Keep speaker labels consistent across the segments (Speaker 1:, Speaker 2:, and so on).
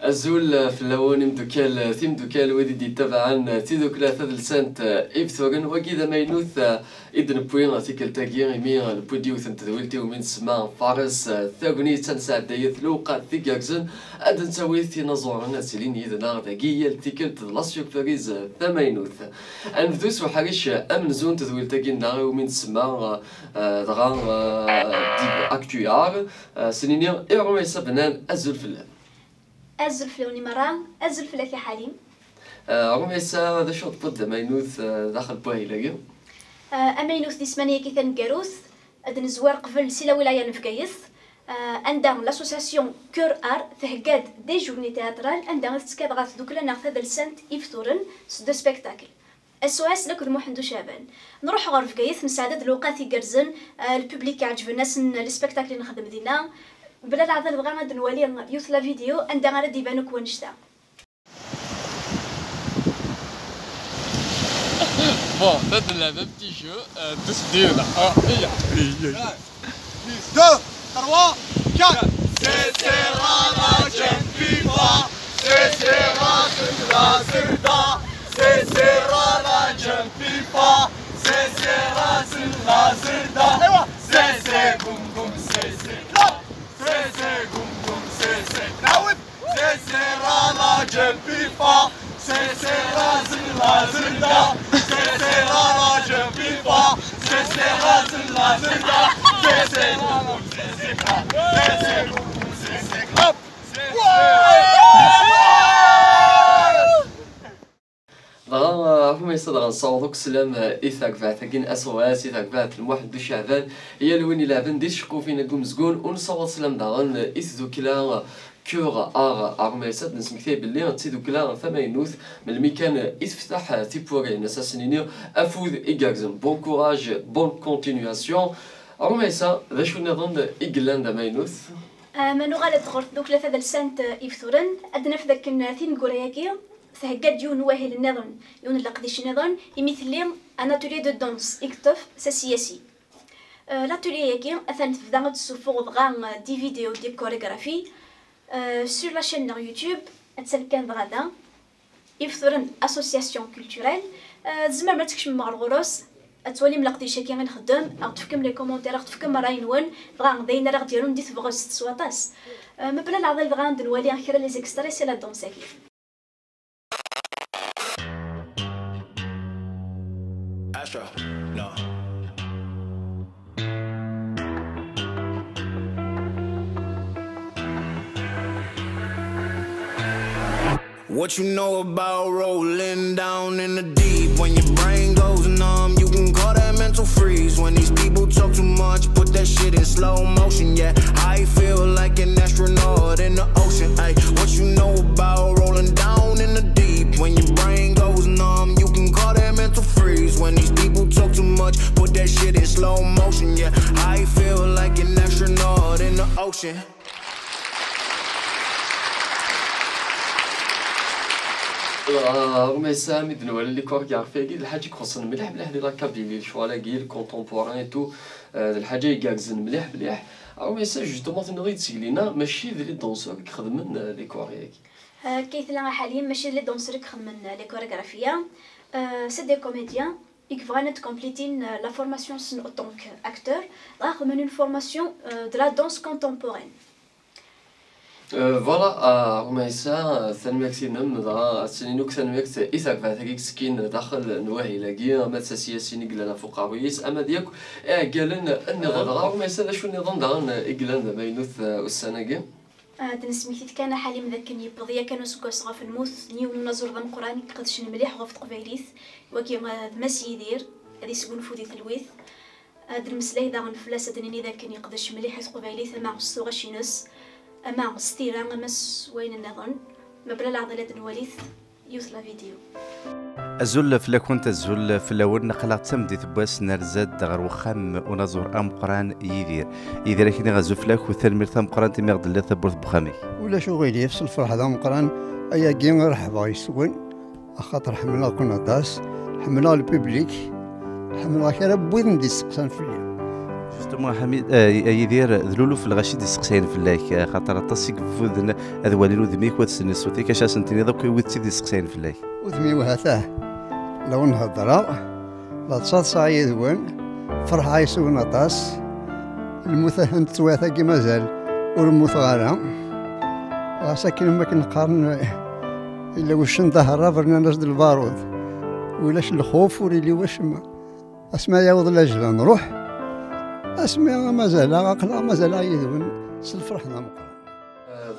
Speaker 1: الزول في اللون مدوكال ثيم دوكال ودي تبعا تيدوك ثلاثة لسانت إبثورن وكذا ما ينوث إذن بوين تيكل تاكير يمين البوديو ثنت دويلتي ومن سما فارس ثاغني تنسع دايث لوقا ثيكاكزن أدن سويث نزورنا سيلين إذن ذاكية تيكل تلاسيوك فاريز ثماينوث أنفدوس وحريش أمن زون تدويلتاكي ناري ومن سما دغان ديب أكتوار سنينيا إيرو يسابنان الزول في اللون
Speaker 2: أزل فلوني مرة أزل فلك يا حليم.
Speaker 1: رميسا ذا شو تبدا ماينوث داخل بوهي لاقي.
Speaker 2: أمينوث دي سمانية كي ثنقروث أدن زوار قبل سلا ولاية نفقايث. عندهم لاسوسياسيون كور ار تهقاد دي جورني تياترال عندهم تسكاد غاث دوكلا ناخذ هذا السنت يفثورن دو سبيكتاكل. SOS لك محمد شابان نروح غير فقايث نساعد الوقات يقرزن البوبليك يعجب الناس السبيكتاكل اللي نخدم دينا. بلا العضل بغا غادي نولي يوث لا فيديو عندها غادي يبانوك ونشتا
Speaker 1: بون هاد اللعبة بتي جو دوس ديالنا هي
Speaker 3: 2 3 4 سيسيرا لا جيم فيفا سيسيرا لا زردا سيسيرا لا جيم فيفا سيسيرا لا زردا ايوا سيسي بوم بوم سيسي سيسيرا جيم فيفا سيسيرا لا زردا سيسيرا جيم فيفا سيسيرا لا زردا سيسيرا
Speaker 1: هم يصدر نصوضوك سلام إيثاك فاتكين أسواس إيثاك فات الموحد دو شعبان هي لوين لعبن دي شقو فينا قوم زقون ونصوض سلام داغن إيث دوكلا كور أرميسات نسمكتي باللي تي دوكلا ثما ينوث من المكان يتفتح تيبوري نساسنينيو أفوذ إيكاكزن بون كوراج بون كونتينياسيون أرميسا ذا شو نظن إيكلان دا ما ينوث
Speaker 2: منو غالت غرت دوك ثلاثة لسانت يفثورن أدنا في ذاك ثين كورياكي تهجد يون واهل النظن يون اللقديش النظن يمثل لي ان اتولي دو دانس يكتف سياسي l'atelier ياكي اثنت في دانت سوفو غان دي فيديو دي كوريغرافي sur la chaîne يوتيوب اتسلكان غدا يفثرن اسوسياسيون كولتوريل زعما ما تكشم مع الغروس اتولي ملقديش كي غنخدم او تفكم لي كومونتير تفكم راينون بغا داينا راه ديالو ندير فغوس تسواطاس ما بلا العضل بغا نولي كرا لي زيكستري سي لا دونس كيف
Speaker 3: Astro, no. What you know about rolling down in the deep? When your brain goes numb, you can call that mental freeze. When these people talk too much, put that shit in slow motion. Yeah, I feel like an astronaut in the ocean. Ay, what you know about rolling down in the deep? When your brain goes numb, you can call that mental freeze. When these people talk too much, put that shit in slow motion. Yeah, I feel like an astronaut in the ocean.
Speaker 1: رميسا ميدن ولا اللي كورك عارفه كي الحاجه كخصن مليح مليح ديال لاكابيلي شوالا كي الكونتمبوران اي تو الحاجه يكاكزن مليح مليح رميسا جوستومون تنغي تسيلينا ماشي لي دونسور كيخدمن لي كوريك
Speaker 2: كيثلا حاليا ماشي لي دونسور كيخدمن لي كوريغرافيا سي دي كوميديان ils vont compléter la formation en tant qu'acteur, là une formation de la danse contemporaine.
Speaker 1: فوالا رميسا ثانويك سينم دغا سنينوك ثانويك إيثاك فاتاكيك سكين داخل نواهي لاكي ما سياسيني قلنا فوق عويس أما ديك قالن النظام دغا رميسا ذا شو النظام دغا إقلان باينوث السنة
Speaker 2: تنسميتي كان حالي مذاكني بضيا كانوا سكوا صغا في الموث نيو نزور ضم قراني قدش مليح غفت قبيليث وكي ما سيدير هذه سكون فودي ثلويث هاد المسلاي دا غنفلاس دنيني ذاكني قدش مليح قبيليث مع الصوغ شينس مع ستيرا مس وين النظن ما بلا العضلات نواليث يوث لا فيديو
Speaker 4: الزول فلا كنت الزول فلا ورنا قلق تمدي تباس نرزاد غير وخام ونزور ام قران يدير كي غزو فلاك وثلمير ثم قران تمي غد لا ثبرت بخامي
Speaker 5: ولا شو غيلي يفصل الفرح هذا مقران ايا كي مرحبا يسون خاطر حملنا كنا داس حملنا البوبليك حملنا كي ربي ندي السقسان في الليل
Speaker 4: جوستومون حميد يدير ذلولو في الغشيد يسقسين فلاك خاطر الطاسيك فوذن هذا والين ذميك وتسني صوتي كاش سنتيني دوك وتسيد يسقسين فلاك
Speaker 5: وذمي وهاته لو نهضرا لا تصاد صايد وين فرح عايسون طاس المثهن تواثا كي مازال والموت غالا ساكن ما كنقارن الا واش نظهر فرنا نرد البارود ولاش الخوف ولي واش اسمع يعوض لاجل نروح اسمع مازال عقلا مازال يدون سلفرحنا مقرن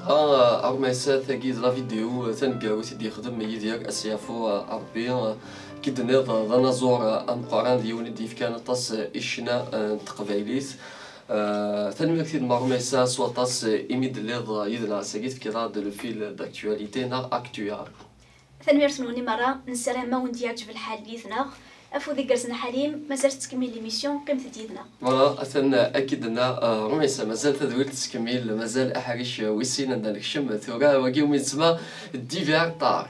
Speaker 1: ها أرميسات كيد لا فيديو تنقاو سيدي يخدم يدير أسيافو أربي كي دنيض ضنا زور أمقران ديون ديف كان طاس إشنا تقبايليس ثاني كثير مرميسا سوا طاس إميد ليض يدنا ساقيت في كذا دو فيل داكتواليتي نا أكتوال
Speaker 2: ثاني رسنوني مرة نسرع ما وندياج في الحال ديثنا أفو ذي قرسنا حليم مازال تكمل ليميسيون قيمة ديدنا
Speaker 1: فوالا أثن أكيد أن رميسا مازال تدوير تكمل مازال أحرش ويسين عندنا الشم ثورة وقيو من سما ديفيرتار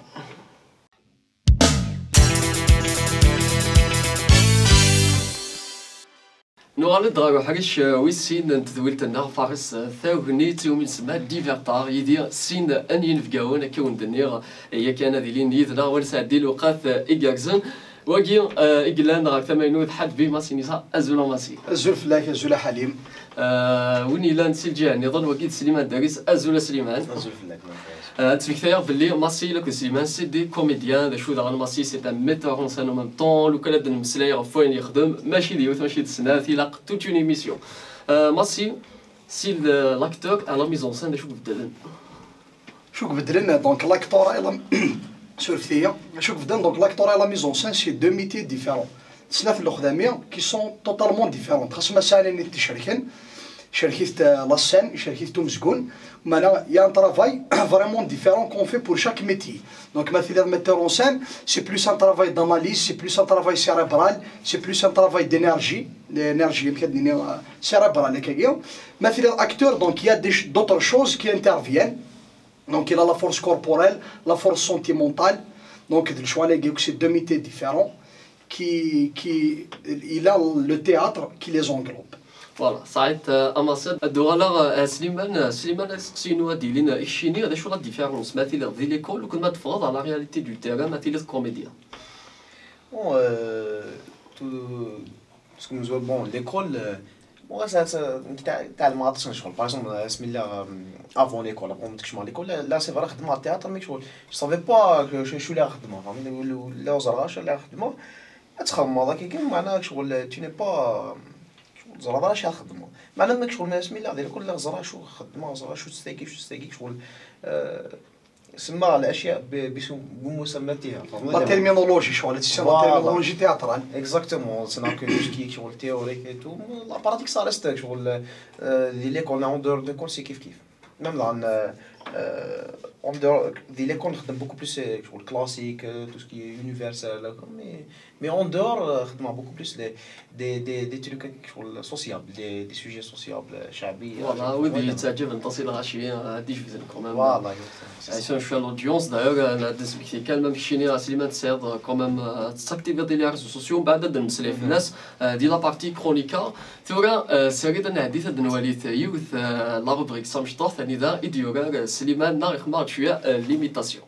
Speaker 1: نوالد غارو حرش ويسين تدويلت النار فارس ثاغني تيوم يسمى ديفيرتار يدير سين أن ينفقاون كون دنيا هي كان ذي لين يدنا ونسعدي الوقات إيجاكزن وقي إجلان غير ثمانين حد في ماسينيسا أزولا ماسي
Speaker 6: أزول فلاك أزولا حليم
Speaker 1: وين إلا نسيل نظن وقيت سليمان داريس أزولا سليمان
Speaker 6: أزول فلاك
Speaker 1: تفكر باللي ماسي لك سليمان سي دي كوميديان دا شو داغ ماسي سي ان ميتور اون سان او ميم طون لو كان هاد المسلاي فوين يخدم ماشي ديوث ماشي تسنات يلاق توت اون ايميسيون ماسي سي لاكتور على ميزون سان شو بدلن
Speaker 6: شوك بدلن دونك لاكتور ايضا سورفيا شوك بدلن دونك لاكتور على ميزون سان سي دو ميتي ديفيرون تسنا في الخداميه كي سون توتالمون ديفيرون خاص مثلا اللي تشاركن شركة لاسان شركة تومسكون مانا يا ان ترافاي فريمون ديفيرون كون في بور شاك ميتي دونك مثلا ميتور اون سان سي بلوس ان ترافاي داناليز سي بلوس ان ترافاي سيريبرال سي بلوس ان ترافاي دينيرجي لينيرجي كدني سيريبرال هكايا مثلا اكتور دونك يا دي دوطر شوز كي انترفيان دونك il a la force corporelle la force sentimentale donc le choix les c'est deux métiers différents qui il a le théâtre qui les englobe.
Speaker 1: فوالا صعيت اماسات الدوغالا سليمان سينو ديالين الشيني هذا شو لا ديفيرونس مثلا ديال ليكول وكنا تفرض على رياليتي دو تيران مثلا كوميديان
Speaker 7: باسكو مزوال بون ليكول بون تاع ما عرفتش نشغل باغ اكزومبل اسم الله افون ليكول ابون تكشمع ليكول لا سي فرا خدمه التياتر مي شغل سافي با شو اللي خدمه فهمتني لا زرغاش اللي خدمه تخمم هذاك كي معناها شغل تي ني با زرا شي خدمه معناها ماك شغل ناس ميلا ديال كل زرا شو خدمه زرا شو تستيكي شغل سما الاشياء بمسماتها
Speaker 6: لا تيرمينولوجي شغل تسمى تيرمينولوجي تياترال
Speaker 7: اكزاكتومون سنا كي شغل تيوريك اي تو لا براتيك سا ريست شغل اللي كون اون دور دو كول سي كيف ميم لان اون دور دي ليكول نخدم بوكو بلوس شغل كلاسيك تو سكي يونيفرسال مي اون دور خدمه بوكو بلوس دي تروك شغل سوسيابل دي سوجي سوسيابل شعبيه
Speaker 1: فوالا ودي تعجب نتصل غاشي هادي جوزن كومام
Speaker 7: فوالا
Speaker 1: عشان شويه لودونس دايوغ انا ديسبيكتي كان ميم شيني سليمان تسيد كومام تاكتيفي ديال لي ريزو سوسيو بعد نمسلي في الناس دي لا بارتي كرونيكا ثورا سيريد نعديت نواليت يوث لا روبريك سامشطور ثاني ذا ايديوغا سليمان ناغ خمار شويه ليميتاسيون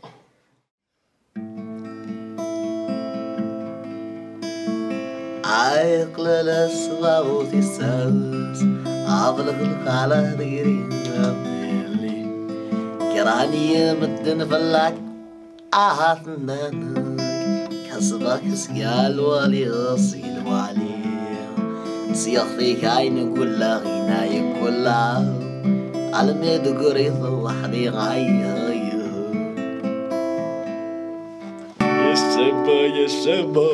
Speaker 8: عايق للأسواق السوس عبلغ الخالة ديرين اللي كراني مدن فلاك عهاتنا كسبك سيال ولي غصيل وعلي سيخفي كاين كل غناي كلها على ميد قريض وحدي غايه
Speaker 9: يا شبا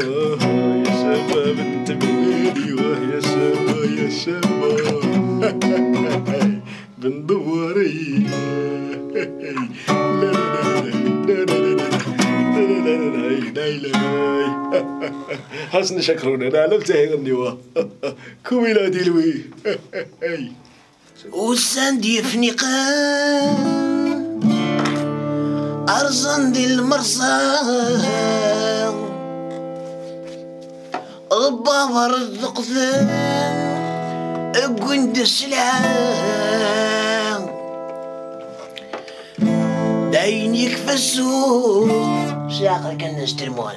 Speaker 9: بنت بلادي ويا شبا بندوري حسن شكرونا انا علمت غنيوه كويلا ديلوي
Speaker 8: وساندي فنيقان أرزن دي المرسى غبا ورزق ثان قند السلام داينيك في السوق ساقر كان نستلمونا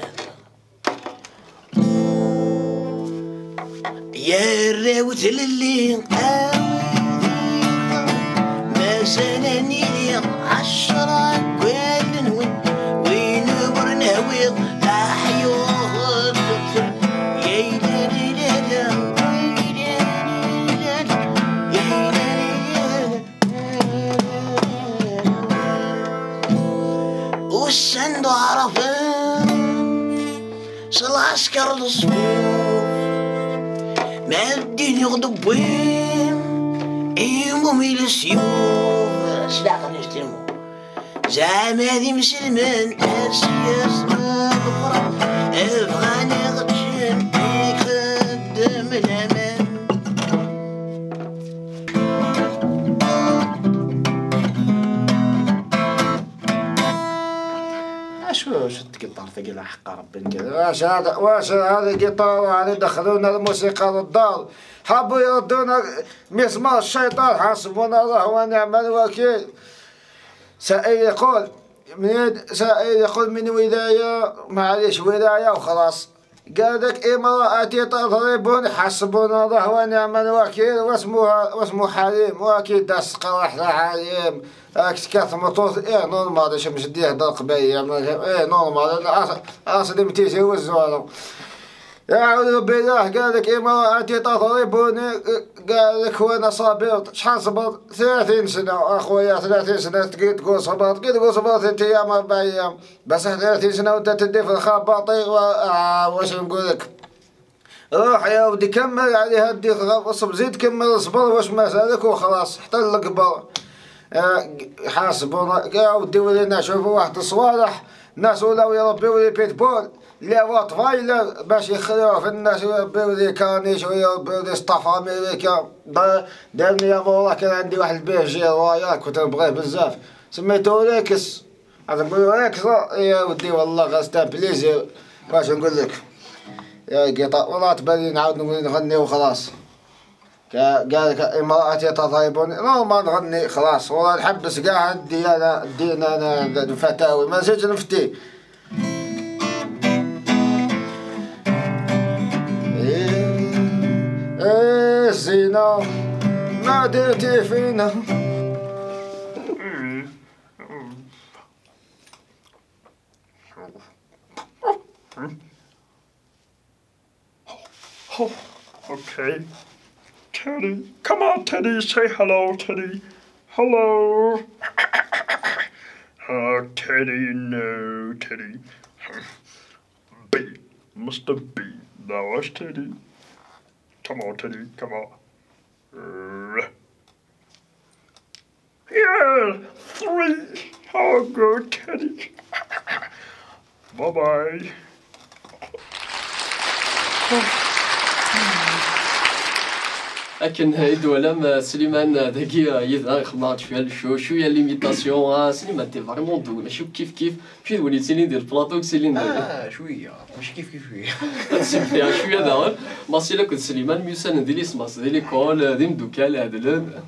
Speaker 8: يا الراوت اللي ما سناني لي 10 كوال نون وين برناويض أحيوه يا والسند عرفان صل عسكر الصفوف ما الدين يغضب وين ايمهم الى السيوف سلاح نشتمو زعما هذي مسلمان السياس ما بقرا ابغاني غتشم يخدم الامان
Speaker 7: شو القطار ثقيل حق ربي كذا واش هذا القطار يعني دخلونا الموسيقى للدار حبوا يردونا مسمار الشيطان حسبنا الله ونعم الوكيل سائل يقول من ولاية معليش ولاية وخلاص قال لك امرأتي تضربني حسبنا الله ونعم الوكيل واسمه حليم واكيد داس قرح حليم كاث مطوط نورمال اش مش ديه هذا القبايل نورمال اصلي متيزوزو يعوذ بالله قال لك امرأتي تضربني قال لك وانا صابرت شحال صبرت 30 سنة اخويا 30 سنة تقول صبرت تقول صبرت 3 ايام 4 ايام بس 30 سنة وانت تدي في الخباطي واش نقول لك روح يا ودي كمل عليها دي غصب زيد كمل اصبر واش ما سالك وخلاص حتى القبر حاسبونا يا ودي ولينا نشوفوا واحد الصوالح الناس ولاو يربيو لي بيتبول لي روتفايلر باش يخليوه في الناس ويربيو لي كانيش ويربيو لي ستاف امريكا دارني يا مورا كان عندي واحد البيه جي رويال كنت نبغيه بزاف سميتو ريكس هذا نقولو ريكس يا ودي والله غاستان بليزير باش نقول لك يا قطع والله تبالي نعاود نغني وخلاص قال لك امرأتي تضربني ما نغني خلاص والله نحبس كاع الدين انا الفتاوي ما زلت نفتي ايه الزينة ما درتي فينا
Speaker 9: Okay. Teddy, come on, Teddy, say hello, Teddy. Hello. Teddy, no, Teddy. B, Mr. B, that was Teddy. Come on, Teddy, come on. Yeah, 3. Oh, good, Teddy. Bye-bye.
Speaker 1: لكن هيد ولم سليمان دقيقة يظهر خمارت شوية ليميتاسيون سليمان تي فريمون دوي ماشي كيف ماشي وليت سيلين ديال البلاطو سيلين
Speaker 7: شوية ماشي كيف شوية
Speaker 1: هادشي فيها شوية داغون ماشي إلا كنت سليمان ميوسان ديال اسماس ديال ليكول ديال مدوكال هادلن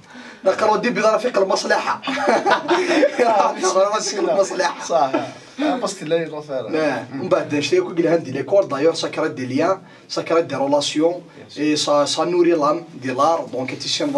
Speaker 6: نقراو دي برفيق المصلحة المصلحة
Speaker 7: صح باسكو لا يغفر
Speaker 6: من بعد شتي كو قال عندي ليكول دايور ساكرات دي ليان ساكرات دي رولاسيون اي سا نوري لام دي لار دونك تيسين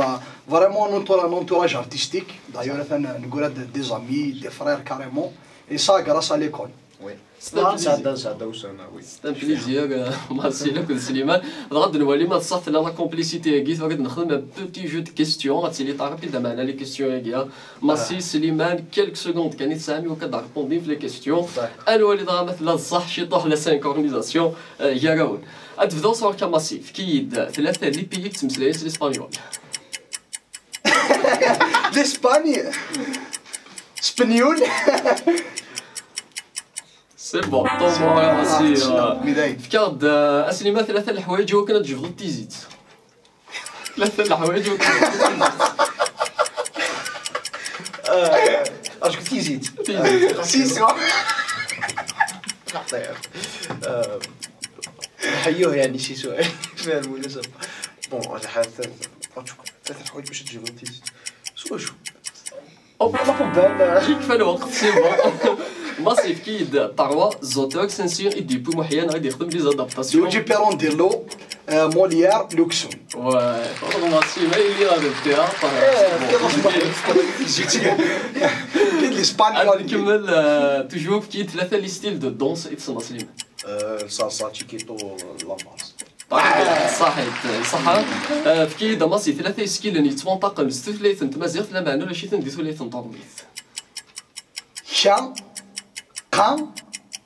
Speaker 6: فريمون نونتوراج ارتستيك دايور انا نقول دي زامي دي فرير كاريمون اي سا غراس ا ليكول
Speaker 7: وي سادا وسنا وي
Speaker 1: ستا بليزير ماشي إلا كنت سليمان غادي نولي ما تصات لا كومبليسيتي كيف غادي نخدم ان بوتي جو دو كيستيون غاتسيلي تعرفي دابا معنا لي كيستيون كيا ماشي سليمان كيلك سكوند كان يتسامي وكتريبوندي في لي كيستيون الوالد راه مثلا الصح شي طوح لا سينكرونيزاسيون يا راول غتبداو صور كماسيف كيد 3 لي بيي كتمسلاي الاسبانيول
Speaker 6: لاسبانيا اسبانيول
Speaker 1: سي بون طومو ماشي فكرت اسليمان 3 الحوايج هو كانت تجبدو تيزيت 3 الحوايج هو
Speaker 7: اش كنت تيزيت
Speaker 6: سيسو
Speaker 7: حيوه يعني شي سؤال فيها المناسبة بون انا حاسس ثلاثة حوايج باش تجيب التيس شو
Speaker 1: يكفى الوقت سي بون. ماسيف كي يد طروا زوتور سانسير يدي بو محيان غادي يخدم لي زادابتاسيون.
Speaker 6: لو جي بيرون ندير له موليير لوكسون.
Speaker 1: ماسي ما اللي غادي ديرها
Speaker 6: كاين الاسبانيول.
Speaker 1: غادي نكمل توجور كي ثلاثة لي ستيل دو دونس يتسمى سليمان.
Speaker 7: الصلصة تشيكيتو لافاز.
Speaker 1: صحيت صح. في كي دماسي ثلاثة سكيل اللي يتمنطق مستثليث انت مازال لا معنى ولا شي تندي ثلاثة نطرميث.
Speaker 6: شا قام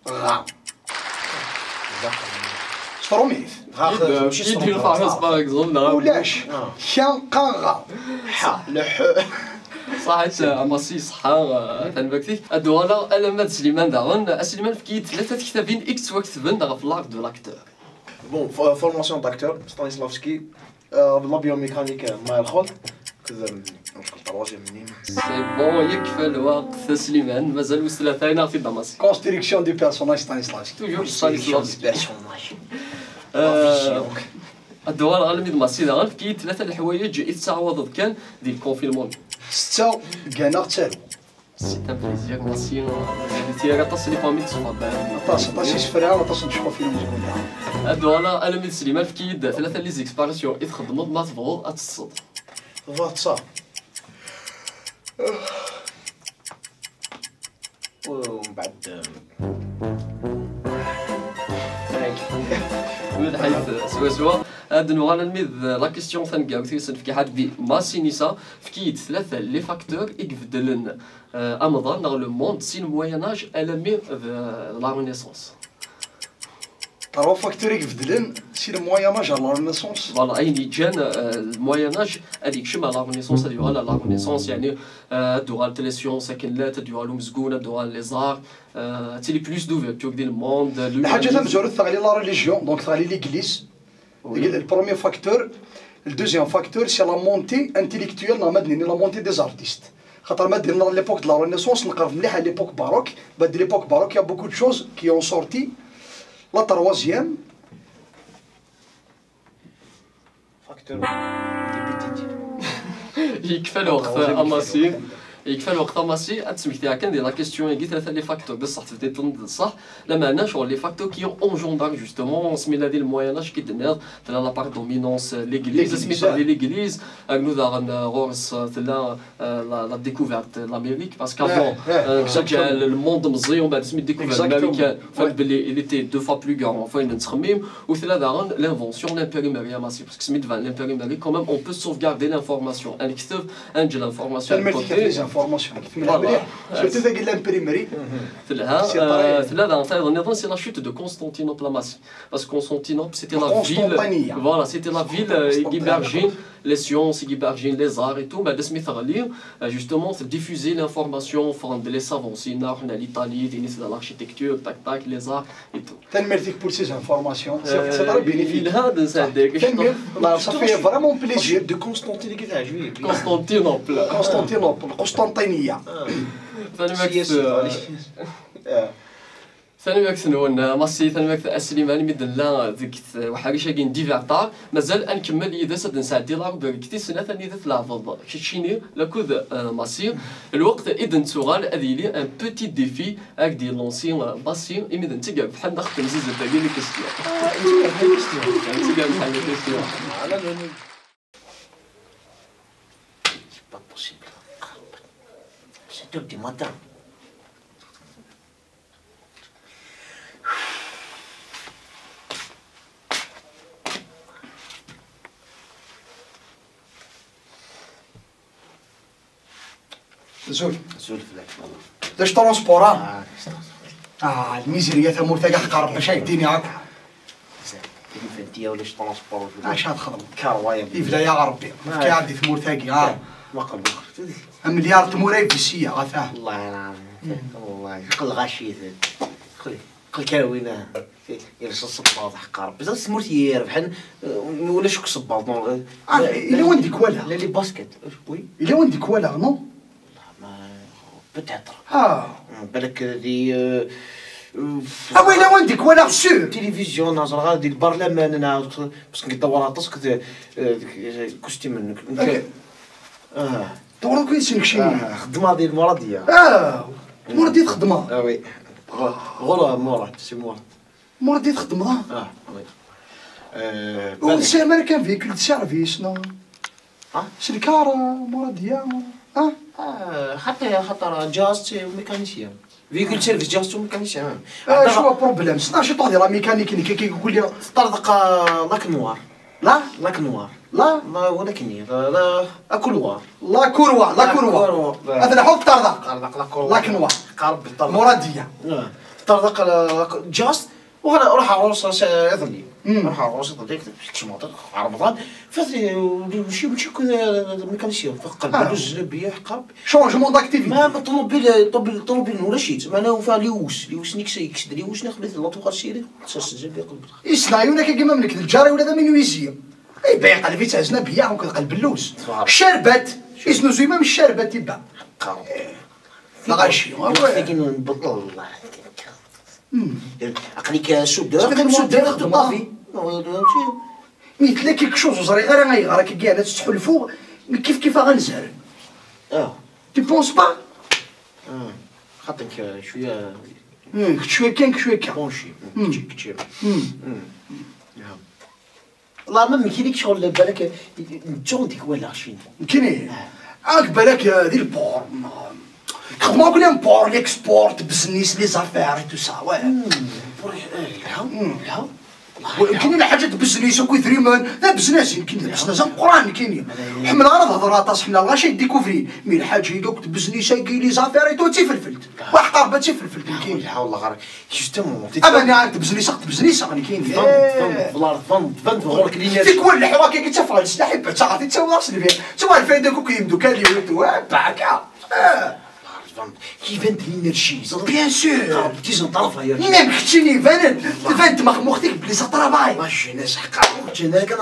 Speaker 6: غا شروميث
Speaker 1: يدير فارس باغ اكزومبل
Speaker 6: ولاش شا قام غا
Speaker 7: حا لح
Speaker 1: صحيت ماسي صحا تنبكتي ادوالا علامات سليمان داغون سليمان في كي ثلاثة كتابين اكس وكتبن داغ في لاك دو لاكتور.
Speaker 7: بون فورماسيون داكتور ستانيسلافسكي لا بيوميكانيك مع الخلط كذا نشكل طروازيام منين
Speaker 1: سي بون يكفى الوقت سليمان مازال وصل ثاني في دماسي.
Speaker 6: كونستريكسيون دو بيرسوناج ستانيسلافسكي
Speaker 1: توجور ستانيسلافسكي الدوار غالبا دماسي داغون في كي ثلاثة الحوايج يتعوض كان ديال الكونفينمون.
Speaker 6: 6 كانا تالو.
Speaker 1: سي ان بليزير ماسي تي تصلي فامي تصوب
Speaker 6: طاسي سفرها ولا طاس نشوفوا فيلم زوين.
Speaker 1: ادوالا انا من سليمان في كيد ثلاثة لي زيكسبارسيون يتخدموا ما تبغوا اتصد.
Speaker 7: فاتسا ومن بعد
Speaker 1: من حيث سوا هاد نوغالا نميد لا كيستيون ثانكاو تيسن في حد بي ماسينيسا في كيد ثلاثة لي فاكتور يقفدلن امضان dans le monde si le moyen-âge alamir la renaissance.
Speaker 6: ترى فاكتور يقفدلن سي المويان-اج على الرينيسونس.
Speaker 1: فوالا اين جان المويان-اج هذيك شما لا رينيسونس هذه على لا رينيسونس يعني دوغال تليسيون ساكنلات دوغال مسكونه دوغال لي زار تي لي بلوس دوفيرتور ديال الموند.
Speaker 6: الحاجه تمزور ثغلي لا ريليجيون دونك ثغلي ليغليز. البروميير فاكتور الدوزيام فاكتور سي لا مونتي انتيليكتويال نا مدني لا مونتي دي زارتيست. خاطر ما درنا ليبوك دو لا رينيسونس نقرب مليح على ليبوك باروك. بعد ليبوك باروك يا بوكو دو شوز كي اون سورتي. لا تروازيام
Speaker 7: فاكتور
Speaker 1: يكفى الوقت اماسي يكفى الوقت اماسي تسميتها كان ديال لا كيستيون يجي ثلاثه لي فاكتور بصح تبدا صح لا معنى شغل لي فاكتور كي اونجوندار جوستومون سمينا ديال المويان-اج كي درنا لا بار دومينونس ليغليز سميتها ديال ليغليز نو دارن غورس لا لا ديكوفيرت لامريك باسكو افون جا الموند مزيون بعد سميت ديكوفيرت الامريكان فهمت بلي il était 2 fois plus grand فين نتخمم وثلا دارن لانفونسيون لامبريماري ماسي باسكو سميت فان لامبريماري كومام اون بو سوفغاردي لانفورماسيون ان كتب انجل لانفورماسيون
Speaker 6: فورماسيون كيف مليح سورتو ثاك لامبريمري
Speaker 1: ثلاثة نظن سي لا شوت دو كونستانتينوبل ماسي باسكو كونستانتينوبل سيتي لا فيل فوالا سيتي لا فيل يبرجين لي سيونس يبرجين لي زار اي تو بعد سميت غالي جوستومون ديفوزي لانفورماسيون فروم دي لي سافونسينا حنا ليطالي دينيس لاركتيكتور تاك تاك لي زار اي تو
Speaker 6: تنمرتيك بور سيز انفورماسيون سي تري بينيفيك
Speaker 1: هذا صدق
Speaker 6: صافي فريمون بليزير
Speaker 7: دو كونستانتين كي تعجبني
Speaker 1: كونستانتينوبل
Speaker 6: قسطنطينية
Speaker 1: ثاني ماكس نون ماسي ثاني ماكس السليماني مدن لا ذيك وحاجه كاين ديفيرتار مازال نكمل اذا سد نساعد ديال الاربع كتي سنه ثاني ذات لافض شيني لاكود ماسي الوقت اذن سؤال هذه لي ان بوتي ديفي هاك ديال لونسيون باسي اذا تلقى بحال ناخذ مزيز ديال لي كيستيون تلقى بحال لي كيستيون
Speaker 8: C'est tout petit matin.
Speaker 6: زول
Speaker 8: فلاك
Speaker 6: داش ترونسبورا الميزيريا ثمور تاع قرب باش يديني هاك
Speaker 7: فانتيا ولا ترونسبور
Speaker 6: اش هتخدم
Speaker 7: كاروايا
Speaker 6: يفلا يا ربي كي عندي ثمور تاعي
Speaker 7: ما قبل
Speaker 6: مليار تموري بسيه غفاه
Speaker 7: الله ينعم والله قل غاشي قل كاوينه يلص الصباط حق ربي زاد سمرتي ربحن ولا شوك صباط
Speaker 6: الا ونديك ولا
Speaker 7: لا لي باسكيت وي
Speaker 6: الا ونديك ولا نو
Speaker 7: ما بتاتر
Speaker 6: اه
Speaker 7: بالك دي
Speaker 6: وين وندك ولا سور
Speaker 7: تلفزيون نهضر غير ديال البرلمان انا باش ندور عطاسك كشتي منك
Speaker 6: دورك وين سنكشي
Speaker 7: خدمه ديال المرضيه
Speaker 6: مرضية خدمة
Speaker 7: وي غورا مراد سي
Speaker 6: مرضية خدمة
Speaker 7: وي
Speaker 6: وسي امريكان فيكل دي سيرفيس نو شركة مرضية
Speaker 7: حتى خاطر جاست وميكانيسيان فيكول سيرفيس جاست وميكانيسيان
Speaker 6: شو بروبليم سنا شي طاضي لا ميكانيك اللي كيقول لي
Speaker 7: طردق لاك نوار لاك نوار لا ولكن لا كولوار
Speaker 6: لا كوروا هذا نحط طردق لاك نوار
Speaker 7: قرب بالطردق
Speaker 6: مرضية
Speaker 7: طردق جاست وروح عروس يظلي روح عروس يظلي شماطر رمضان فاتري وشي كذا ميكانيسيان فقلب الجلابيه حقاب
Speaker 6: شونجمون داكتيفيتي
Speaker 7: ما طوموبيل ولا شيت معناه فيها ليوس نيكس يكسد ليوس نخليت لا توقع سيري ساس الجلابيه قلب
Speaker 6: يسنايونا كيما ملك الجاري ولا من ويزيه اي بايع قلبي تهزنا بيا وكنقلب اللوز الشربات يسنو زيما من الشربات تبع لا غاشي
Speaker 7: لكن نبطل الله عقليك سوداء
Speaker 6: طافي مثل كيك شوز صغير غير غيغرا كي كاع تحلفو كيف غنزهر تي بونس با
Speaker 7: خاطرك شويه
Speaker 6: شويه كان شويه كان
Speaker 7: بونشي كتير والله ما يمكنلك شغل بالك نتو ديك ولا شين
Speaker 6: يمكن عاك بالك هذه البور خدمة كل يوم بور ليكسبورت بزنيس لي زافير تو سا يمكن الحاجات بزنيس وكيثريمان لا بزنس يمكن بزنس القران كاينين حمل راه هضرات حمل الله شي ديكوفري مي الحاجه يقولك بزنيس كاين لي زافير تو تيفلفلت واحد قربه تيفلفلت كاين
Speaker 7: لا والله غير جوستومون
Speaker 6: انا عارف بزنيس راني كاين
Speaker 7: فند غورك لينا
Speaker 6: فيك ولا الحوا كي كتفرج سلاحي تعرفي تا واش اللي فيه تا الفايده كوك يمدو كاليو باكا
Speaker 7: كيفان الانرجي
Speaker 6: بيان سور
Speaker 7: بتيجي طرفها يا
Speaker 6: رجال ميم ختيني فانت مختك بلي سا طرافاي
Speaker 7: ماشي ناس حقا انا كان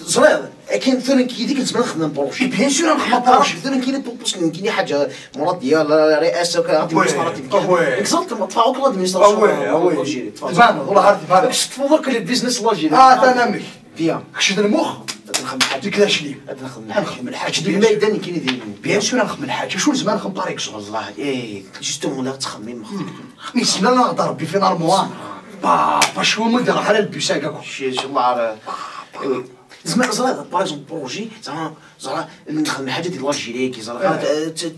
Speaker 7: صغير كاين مثلا كي ديك نسمع نخدم بروجي
Speaker 6: بيان سور نخدم بروجي
Speaker 7: مثلا كاين باسكو كاين حاجه مرض ديال رئاسه ادمينستراتيف اكزاكتومون طفاوك الادمينستراسيون الجيري
Speaker 6: فاهم والله عرفتي فاهم
Speaker 7: تفضلك البيزنس الجيري
Speaker 6: تمامك
Speaker 7: بيان
Speaker 6: خشيت المخ
Speaker 7: نخدم حاجه
Speaker 6: كذاش لي
Speaker 7: نخدم الحاجه الميداني كاين ديال
Speaker 6: بيان سور نخدم الحاجه شو زمان نخدم باريكس
Speaker 7: والله جوستومون لا تخمم مخك
Speaker 6: نسمع لا نهضر بي في نورمال با شو ندير على البيسا كاكو
Speaker 7: شي الله زعما باغ اكزومبل بروجي زعما نخدم حاجه ديال الجيري كي زعما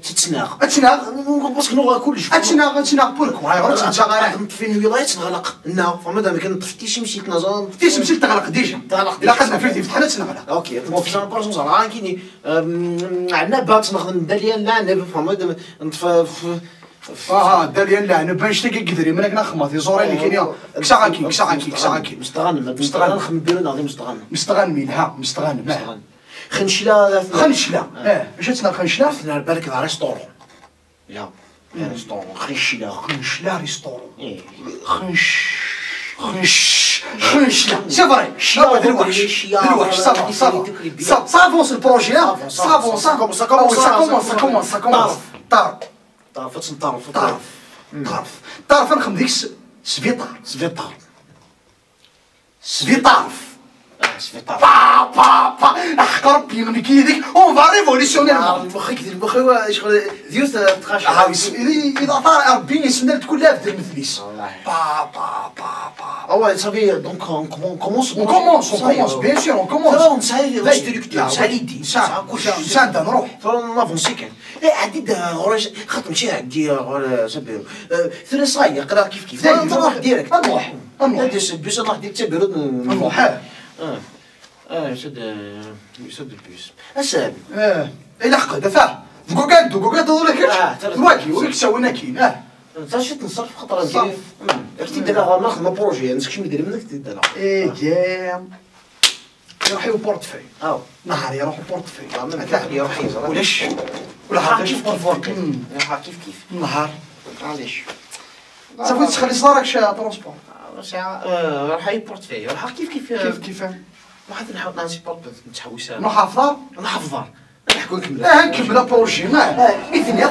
Speaker 7: تتناغ باسكو كلشي
Speaker 6: اتناغ بوركو هاي غير تنشغل
Speaker 7: نطفي الولايه تنغلق لا فما ما كنطفيش مشيت نزال
Speaker 6: مشيت تغلق ديجا الا قدنا فيه فتحنا تنغلق
Speaker 7: اوكي في بارجون زعما كاين عندنا بات نخدم داليا لا انا فما نطفى
Speaker 6: داليا لا انا باش تلقى قدري منك نخمط زوري اللي كاين كساكي
Speaker 7: مستغنم نخدم بيرو ناضي
Speaker 6: مستغنمين مستغنم
Speaker 7: خنشله
Speaker 6: اش تسمى خنشله
Speaker 7: انا بالك على ريستورون يا ريستورون
Speaker 6: خنشله ريستورون خنشله سي فري دلوقتي صافونس البروجي صافونس طرف نخدم ديك سفيطار حق ربي من كي ديك اون فا ريفوليسيونير
Speaker 7: مخي شغل ديوس تخاش
Speaker 6: اذا طار ربي يسمى كلها في المثليس
Speaker 7: ouais ça veut donc on commence
Speaker 6: bien sûr on commence
Speaker 7: on نسعى نسعى l'idée
Speaker 6: نسعى نروح
Speaker 7: نافونسي كان عديد غراش خاطر ماشي عندي غير سبيرو ثلاثه قرا كيف نروح ديريكت
Speaker 6: نروح
Speaker 7: ندير بيس نروح ديك تبيرو
Speaker 6: نروح
Speaker 7: سد البيس اسال
Speaker 6: الى حق دفع دوكا ولا كاش واكي ويك سوينا كاين
Speaker 7: شفت نصرف خطره كيف كنت دابا ناخذ بروجي نسكش ندير منك دابا
Speaker 6: جام يروح بورتفاي نهار يروح بورتفاي
Speaker 7: يروح يزرع
Speaker 6: ولاش ولا
Speaker 7: كيف كيف
Speaker 6: نهار
Speaker 7: معليش
Speaker 6: صافي تخلي صدارك ترونسبور
Speaker 7: راح بورتفاي راح كيف واحد نحاول نانسي بورت نتحوس
Speaker 6: نحافظ
Speaker 7: نحكوا نكمل
Speaker 6: نكمل بروجي ما مثل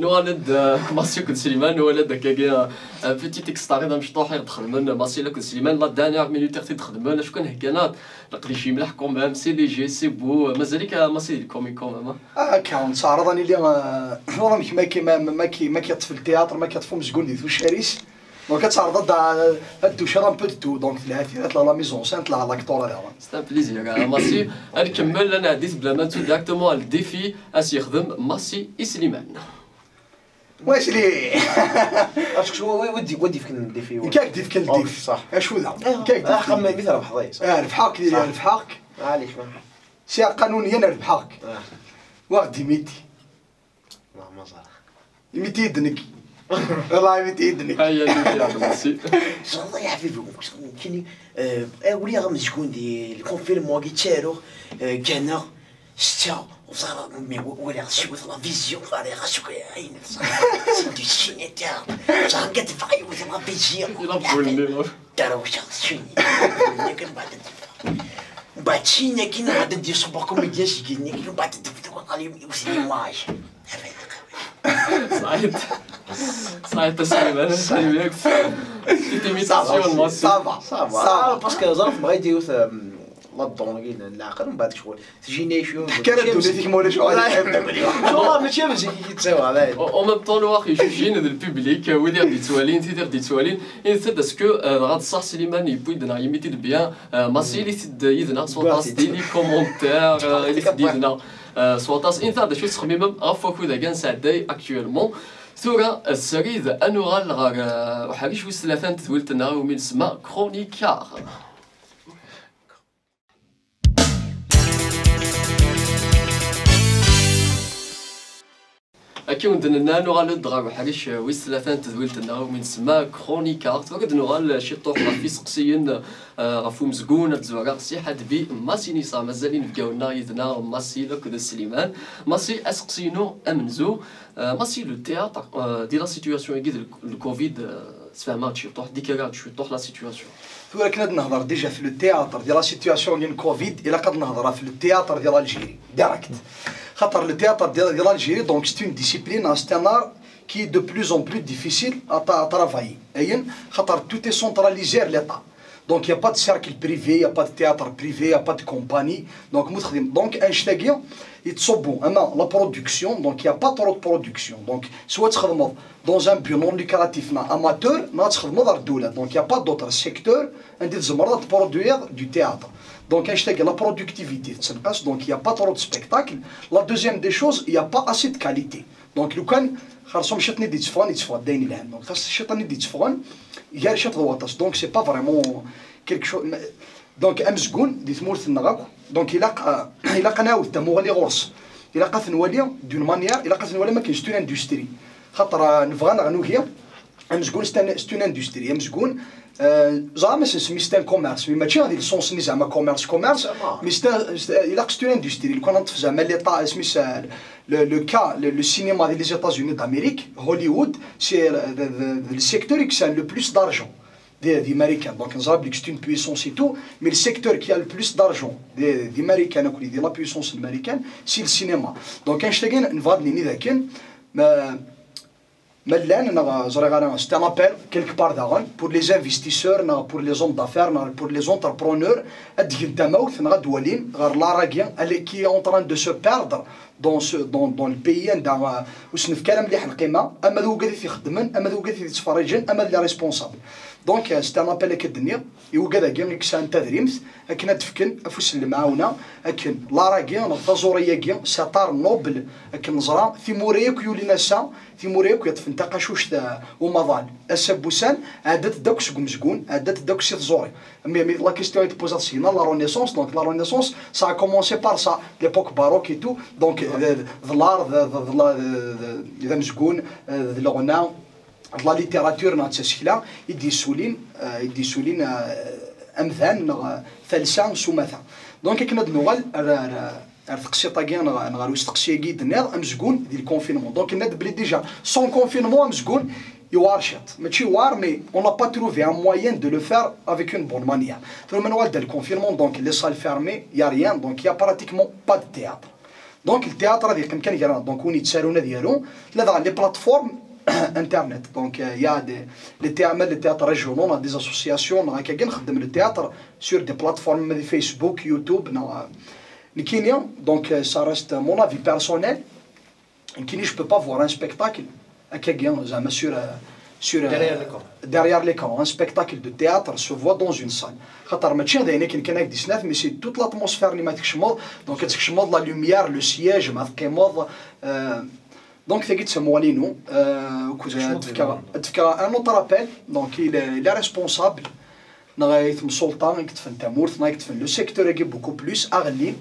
Speaker 1: نولد ماسي كنت سليمان نولد كاكي بيتيت اكستاري دا مشطوح يخدمن ماسي لا كنت سليمان لا دانيير مينوتير تخدمن شكون هكانات نقدر شي ملاح كومام سي دي جي سي بو مازاليك ماسي الكوميك كومام
Speaker 6: كان تعرض راني اللي راه ما كيطفي التياتر ما كيطفو مسكون ديال الشاريس دونك كتعرض الدوش راه بو دو دونك الهاتيرات لا ميزون سانت لا لاكتور هذا
Speaker 1: سي ان بليزير ماسي نكمل انا عديت بلا ما نتو ديريكتومون الديفي اش يخدم ماسي سليمان
Speaker 6: واش لي
Speaker 7: عرفتك شو ودي فيك الديفي
Speaker 6: كاك ديف كان الديف
Speaker 7: صح
Speaker 6: اش ذا كاك
Speaker 7: خمم مثل ربحضي
Speaker 6: ربحاك ربحاك
Speaker 7: علاش
Speaker 6: سي قانونيا ربحاك واخدي ميتي
Speaker 7: ما صار
Speaker 6: ميتي يدنك والله ميتي يدنك
Speaker 1: هيا اللي ماسي
Speaker 8: الله يا حبيبي كاين ولي غا مسكون دي الكونفيرمون كيتشارو كان شتا وصار ولا شويه لا فيزيون على غاشوك عين سندي شي تاع صار كتفاي ولا فيزيون
Speaker 1: يلعبوا
Speaker 8: داروا شي لكن بعد شي كاين غادي ندير صباح كوميديا شي كاين بعد تفتو قال يوصل ماج
Speaker 1: صحيت سليمان سليمان تيميتاسيون ماسي
Speaker 6: صافا
Speaker 7: باسكو ظرف بغا يدير لا دون كاين العقل من بعد شغل تجيني شويه
Speaker 6: كانت دولتك مولا شو
Speaker 7: والله ماشي مزيان كيتساوى على
Speaker 1: او ميم طون واخا يجوجين البوبليك ويدي غادي توالين تيدير دي توالين ان سيت اسكو غاد صح سليمان يبويدنا يميتي بيان ماسي لي سيد يدنا سوطاس ديلي كومونتير لي سيد يدنا سوطاس ان ثاد شو تخميم غافوكو دا كان ساعداي اكطوالمون ثورة السريد انوغال غار وحاجيش ويس ثلاثه تولتنا ومن سما كرونيكار أكيد ندنا نوغال دغا وحريش ويس ثلاثة تدويلتنا ومن سما كرونيكار توقد نوغال شي طوح في سقسيين غفو مزقون تزوغا سي حد بي ماسي نيسا مازالين بقاونا يدنا ماسي لك سليمان ماسي اسقسينو امنزو ماسي لو تياتر دي لا سيتوياسيون يقيد الكوفيد تفهمات شي طوح ديكارات شي طوح لا سيتوياسيون
Speaker 6: ثورة كنا نهضر ديجا في لو تياتر ديال لا سيتوياسيون ديال الكوفيد الا قد نهضرها في لو تياتر ديال الجيري ديريكت خاطر لو تياتر ديال الجيري دونك سي اون ديسيبلين سي ان ار كي دو بلوز اون بلوس ديفيسيل ا ترافايي اين خاطر توت اي سونتراليزي ليطا دونك يا با دو سيركل بريفي يا با دو تياتر بريفي يا با دو كومباني دونك متخدم دونك انشتاقي يتصبوا اما لا برودكسيون دونك يا با ترو برودكسيون دونك سوا تخدموا دون ان بيو نون لوكراتيف نا اماتور نا تخدموا دار الدوله دونك يا با دوطر سيكتور عندي زمره برودوير دو تياتر دونك انشتاقي لا برودكتيفيتي تنقص دونك يا با ترو دو سبيكتاكل لا دوزيام دي شوز يا با اسي دو كاليتي دونك لو كان خاصهم شتني دي تفون يتفون داين العام دونك خاص شتني دي تفون غير شط الوطاس دونك سي با فريمون كيلك شو دونك امزكون دي ثمورت النغاك دونك الا قناو تموغلي غورس الا قات نولي دون مانيير الا قات نولي ما كاينش تون اندستري خاطر نبغى نغنو هي امزكون ستون اندستري امزكون زعما سمي ستان كوميرس مي ماشي غادي السونس زعما كوميرس مي ستان الا ستون اندستري كون نطف زعما ليطا سميس لو كا لو سينما ديال لي زيتازوني دامريك هوليوود سي لو سيكتور كي سان لو بلوس دارجون des Américains. Donc, c'est une puissance et tout, mais le secteur qui a le plus d'argent des Américains, de la puissance américaine, c'est le cinéma. Donc, c'est un appel quelque part pour les investisseurs, pour les hommes d'affaires, pour les entrepreneurs, qui est en train de se perdre dans le pays وسنف كلام اللي حنقيمه اما ذو قاعد يخدمن اما ذو قاعد يتفرجن اما اللي ريسبونسابل دونك سي ان ابل هكا الدنيا يوقع كاع كسان تدريمت اكن تفكن افوس المعاونه اكن لا راكيا نفازوريا كيا ساتار نوبل اكن نزرا ثيموريك يولينا سا ثيموريك يطفن تقاشوش ومظال السبوسان عادت داك سكمزكون عادت داك سي تزوري مي لا كيستيون تبوزات سينا لا رونيسونس دونك لا رونيسونس سا ا كومونسي بار سا ليبوك باروك اي تو دونك الار اذا مسكون الغنى لا ليتيراتور نا تسكلا يدي سولين امثال فلسان سمثا دونك كنا نوغال تقسي طاكيا نغالو تقسي كيد نير امزكون ديال الكونفينمون دونك ناد بلي ديجا سون كونفينمون امزكون يوارشات ماشي وار مي اون نا با تروفي ان موين دو لو فير افيك اون بون مانيير ثم نوال ديال الكونفينمون دونك لي سال فيرمي يا ريان دونك يا براتيكمون با دو تياتر دونك التياتر هذه كان يقرا دونك وين يتسالونا ديالو لا لي بلاتفورم انترنت دونك يا دي لي تياتر ريجيونال دي اسوسياسيون هكا كاع نخدم لو تياتر سور دي بلاتفورم دي فيسبوك يوتيوب كينيا دونك سا ريست مون افي بيرسونيل كيني جو بو با فوار ان سبيكتاكل هكا كاع زعما sur derrière l'écran un spectacle de théâtre se voit dans une salle خاطر ماشي هذا يعني كاين هكا ديسناف مي سي توت لاتموسفير اللي ما تكشمض دونك كتكشمض لا لوميير لو سياج مع تقيمض دونك ثقيت سموالينو تفكر ان اوتر ابل دونك il est responsable نغايث سلطان كتفن تامورث نغايث لو سيكتور كي بوكو بلوس اغلين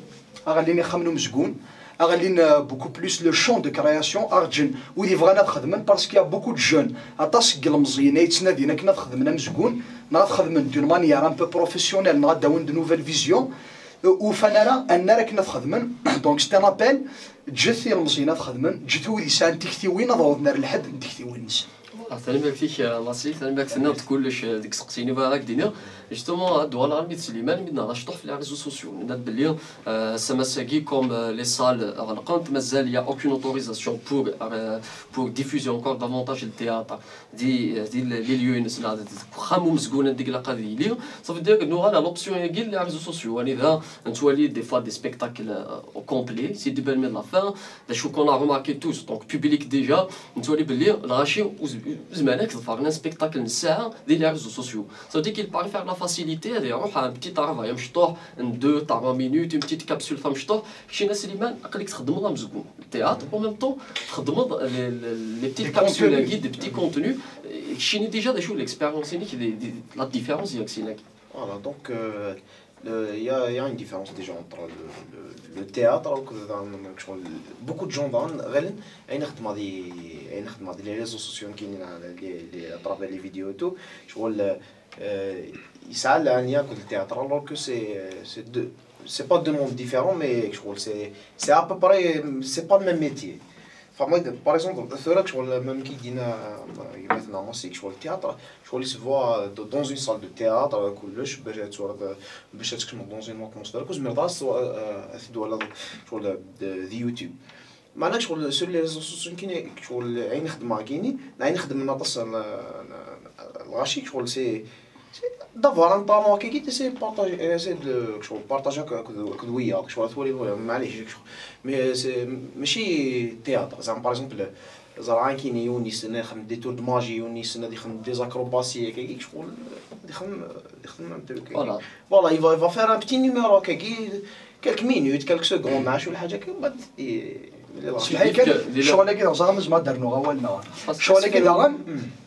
Speaker 6: يخمنوا مزقون اغلين بوكو بلوس لو شون دو كرياسيون ارجن ودي فغانا تخدمن باسكو يا بوكو دو جون اتاسك المزيين يتسنادينا كنا تخدمنا مزقون نخدمن دون مانيير ان بو بروفيسيونيل نغداون دو نوفيل فيزيون وفنانا ان كنا تخدمن دونك سي ان ابل جثي المزيين تخدمن جثو دي سان تكتي وين نضوض نار الحد تكتي وين نس
Speaker 1: ثاني بالك فيك ناصي ثاني بالك سنة كلش ديك سقسيني بهذاك دينا جوستومون الدول العربية سليمان بدنا نشطح في لي ريزو سوسيو نات بلي سماساكي كوم لي سال غلقانت مازال يا اوكين اوتوريزاسيون بور ديفوزيون انكور دافونتاج التياتر دي لي ليو الناس خامو مسكونه ديك القضيه لي صافي دير نو لا لوبسيون هي كاين لي ريزو سوسيو ولذا نتولي دي فوا دي سبيكتاكل او كومبلي سي دي بال من لا فان داش كون ا روماركي توس دونك بوبليك ديجا نتولي بلي الغاشي زمانك تفرجنا سبيكتاكل الساعه ديال لي ريزو سوسيو صافي كي باري فير لا فاسيليتي هذه روح ان بتي طرافاي مشطوح 2 3 مينوت اون بتيت كابسول فا مشطوح شي ناس اللي قالك تخدموا لا مزقون التياتر او ميم طون تخدموا لي بتيت كابسول كي دي بتي كونتوني شيني ديجا داشو ليكسبيريونس دي لا ديفيرونس ديال سيناك
Speaker 7: فوالا دونك il y a une différence déjà entre le théâtre beaucoup de gens dans les réseaux sociaux qui à travers les vidéos et tout il s'allait à le théâtre alors que c'est pas deux mondes différents mais c'est à peu près c'est pas le même métier. Par exemple, même qui dit maintenant c'est que le théâtre, il se voit dans une salle de théâtre, dans une atmosphère, que je me rase de YouTube. Maintenant, sur les réseaux sociaux, qui نخدم كيني نخدم نطس الغاشي c'est d'avoir un talent qui essaie de partager كدويه تولي معليش مي سي ماشي تياتر زعما باغ اكزومبل زرعان كاين يونس انا خدم دي تور دو ماجي يونس انا خدم دي زاكروباسي هكاك شغل يخدم فوالا il va faire un petit numéro quelques minutes quelques secondes مع شي حاجه كي بعد
Speaker 6: شغل كذا زعما ما درنا والنا شغل كذا